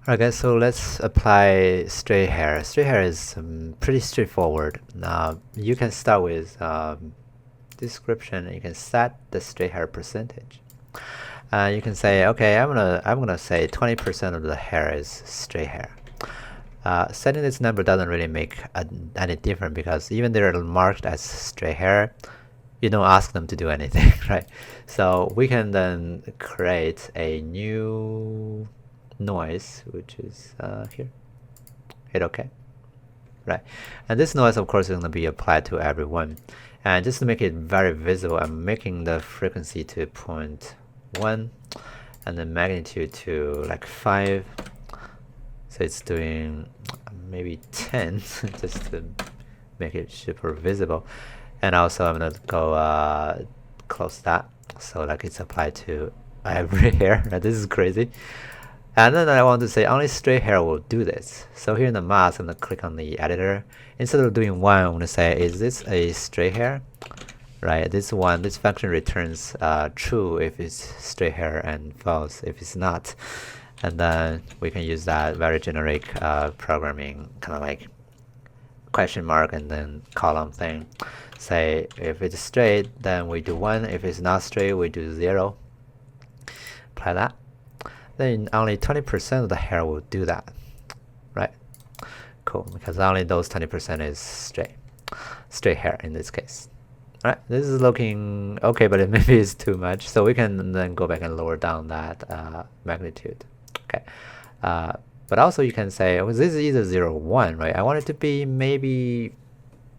Okay, so let's apply straight hair. Straight hair is pretty straightforward. You can start with description. You can set the straight hair percentage. You can say, okay, I'm gonna say 20% of the hair is straight hair. Setting this number doesn't really make any difference because even they're marked as straight hair, you don't ask them to do anything, right? So we can then create a new noise, which is here. Hit OK. Right. And this noise, of course, is going to be applied to everyone. And just to make it very visible, I'm making the frequency to 0.1 and the magnitude to like 5. So it's doing maybe 10 just to make it super visible. And also I'm going to go close that so like it's applied to every hair. This is crazy. And then I want to say only straight hair will do this. So here in the mask, I'm going to click on the editor. Instead of doing 1, I'm going to say, is this a straight hair? Right, this function returns true if it's straight hair and false if it's not. And then we can use that very generic programming, kind of like question mark and then column thing. Say if it's straight, then we do 1. If it's not straight, we do 0. Apply that. Then only 20% of the hair will do that, right? Cool, because only those 20% is straight hair in this case. All right, this is looking okay, but maybe it's too much. So we can then go back and lower down that magnitude. Okay, but also you can say, well, this is either 0 or 1, right? I want it to be maybe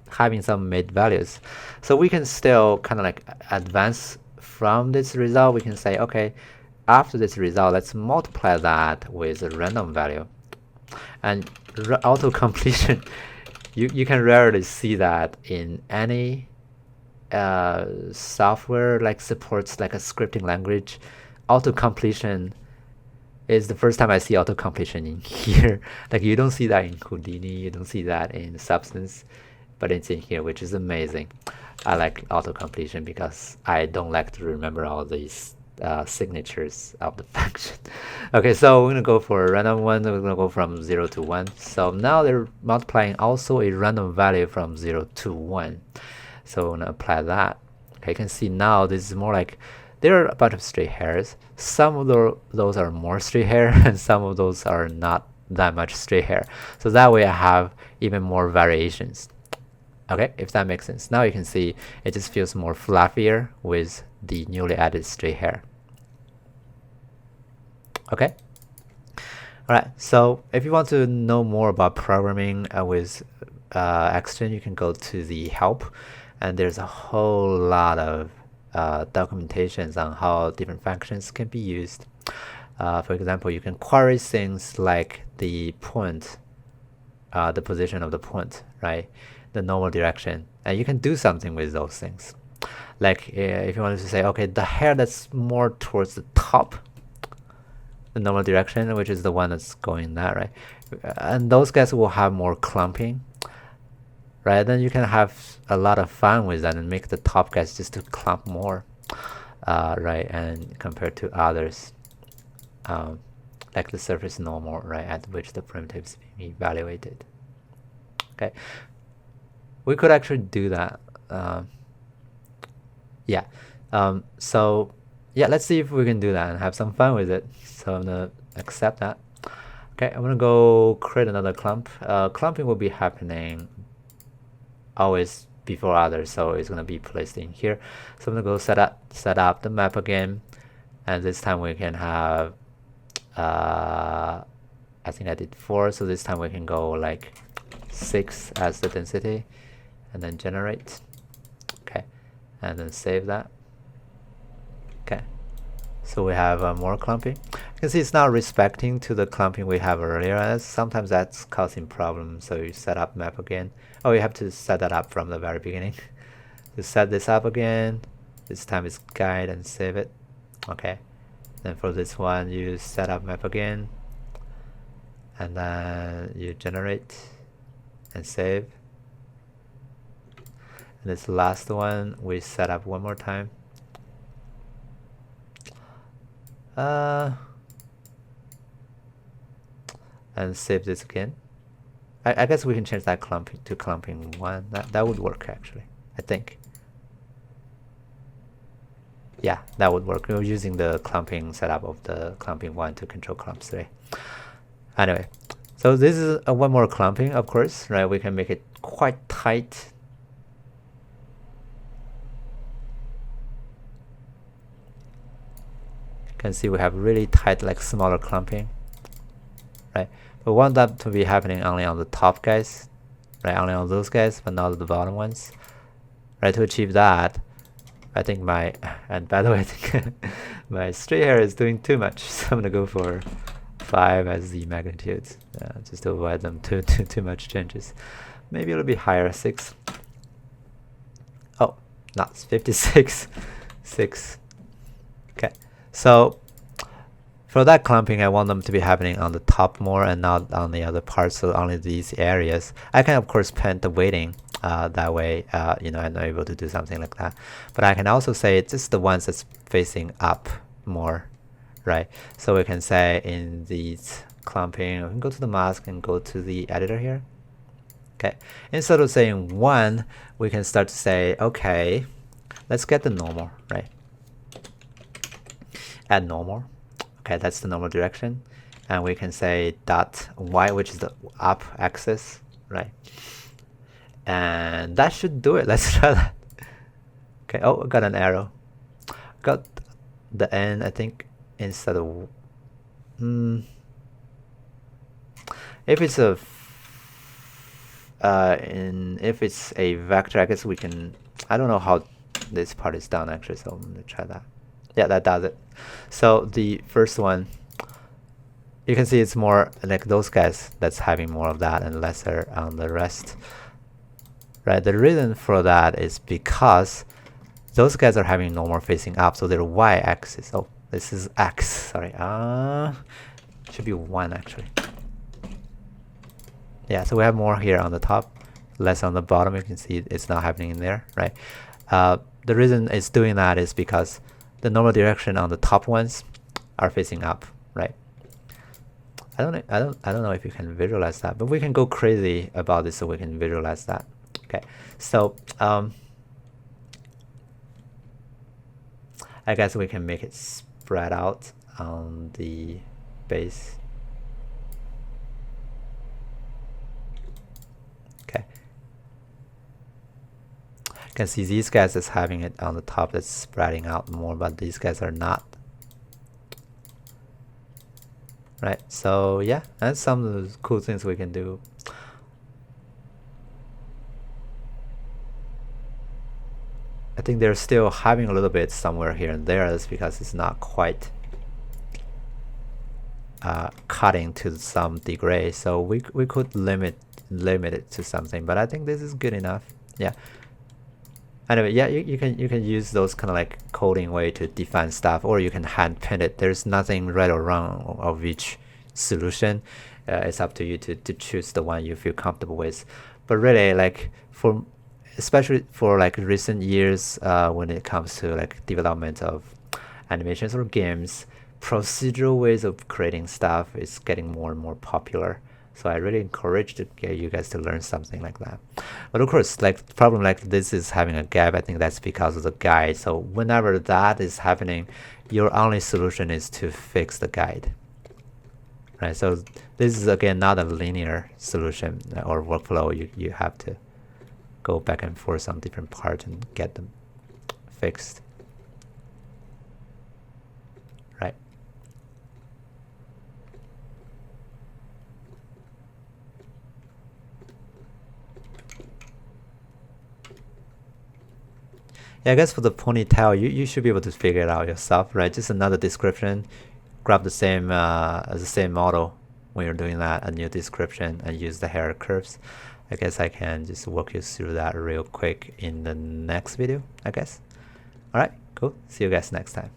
having some mid values. So we can still kind of like advance from this result. We can say, okay, after this result, let's multiply that with a random value. And auto-completion, you can rarely see that in any software like supports like a scripting language. Auto-completion is the first time I see auto-completion in here. Like you don't see that in Houdini, you don't see that in Substance, but it's in here, which is amazing. I like auto-completion because I don't like to remember all these signatures of the function. Okay, so we're gonna go for a random one. We're gonna go from 0 to 1. So now they're multiplying also a random value from 0 to 1. So we're gonna apply that. Okay, you can see now this is more like there are a bunch of straight hairs. Some of those are more straight hair and some of those are not that much straight hair. So that way I have even more variations. Okay, if that makes sense. Now you can see it just feels more fluffier with the newly added straight hair. Okay. All right. So if you want to know more about programming with Xgen, you can go to the help, and there's a whole lot of documentations on how different functions can be used. For example, you can query things like the point, the position of the point, right? The normal direction, and you can do something with those things. Like if you wanted to say, okay, the hair that's more towards the top, the normal direction, which is the one that's going that, right? And those guys will have more clumping, right? Then you can have a lot of fun with that and make the top guys just to clump more, right? And compared to others, like the surface normal, right, at which the primitives being evaluated. Okay, we could actually do that. Yeah. So yeah, let's see if we can do that and have some fun with it. So I'm gonna accept that. Okay, I'm gonna go create another clump. Clumping will be happening always before others, so it's gonna be placed in here. So I'm gonna go set up the map again, and this time we can have I think I did 4, so this time we can go like 6 as the density, and then generate. Okay, and then save that. Okay, so we have more clumping. You can see it's not respecting to the clumping we have earlier. Sometimes that's causing problems, so you set up map again. Oh, you have to set that up from the very beginning. To set this up again, this time it's guide and save it. Okay, then for this one you set up map again, and then you generate and save. And this last one we set up one more time. and save this again. I guess we can change that clumping to clumping 1. That would work actually, I think. Yeah, that would work. We're using the clumping setup of the clumping 1 to control clump 3. Anyway, so this is one more clumping, of course, right? We can make it quite tight. You can see we have really tight, like smaller clumping, right? We want that to be happening only on the top guys, right? Only on those guys, but not the bottom ones, right? To achieve that, I think and by the way, I think my straight hair is doing too much, so I'm gonna go for 5 as the magnitude, just to avoid them too much changes. Maybe it'll be higher, 6. Oh, not 56, 6. Okay, so for that clumping, I want them to be happening on the top more and not on the other parts, so only these areas. I can of course paint the weighting that way, you know, I'm able to do something like that. But I can also say it's just the ones that's facing up more, right? So we can say in these clumping, we can go to the mask and go to the editor here. Okay, instead of saying 1, we can start to say, okay, let's get the normal, right? Add normal. Okay, that's the normal direction. And we can say dot y, which is the up axis, right? And that should do it. Let's try that. Okay, oh, got an arrow. Got the N, I think, instead of... if it's a... if it's a vector, I guess we can... I don't know how this part is done, actually, so I'm going to try that. Yeah, that does it. So the first one, you can see it's more like those guys that's having more of that and lesser on the rest. Right, the reason for that is because those guys are having normal facing up, so their y-axis. Oh, this is x. Sorry, should be 1 actually. Yeah, so we have more here on the top, less on the bottom. You can see it's not happening in there, right? The reason it's doing that is because the normal direction on the top ones are facing up, right? I don't know if you can visualize that, but we can go crazy about this so we can visualize that. Okay, so I guess we can make it spread out on the base. Okay, you can see these guys is having it on the top that's spreading out more, but these guys are not. Right, so yeah, that's some of the cool things we can do. I think they're still having a little bit somewhere here and there. That's because it's not quite cutting to some degree. So we could limit it to something, but I think this is good enough. Yeah. Anyway, yeah, you can use those kind of like coding way to define stuff, or you can hand paint it. There's nothing right or wrong of each solution. It's up to you to choose the one you feel comfortable with. But really, like especially for like recent years, when it comes to like development of animations or games, procedural ways of creating stuff is getting more and more popular. So I really encourage to get you guys to learn something like that. But of course, like the problem like this is having a gap. I think that's because of the guide. So whenever that is happening, your only solution is to fix the guide. Right. So this is again not a linear solution or workflow. You have to go back and forth on different parts and get them fixed. Right. Yeah, I guess for the ponytail, you should be able to figure it out yourself, right? Just another description. Grab the same model when you're doing that, a new description, and use the hair curves. I guess I can just walk you through that real quick in the next video, I guess. All right, cool. See you guys next time.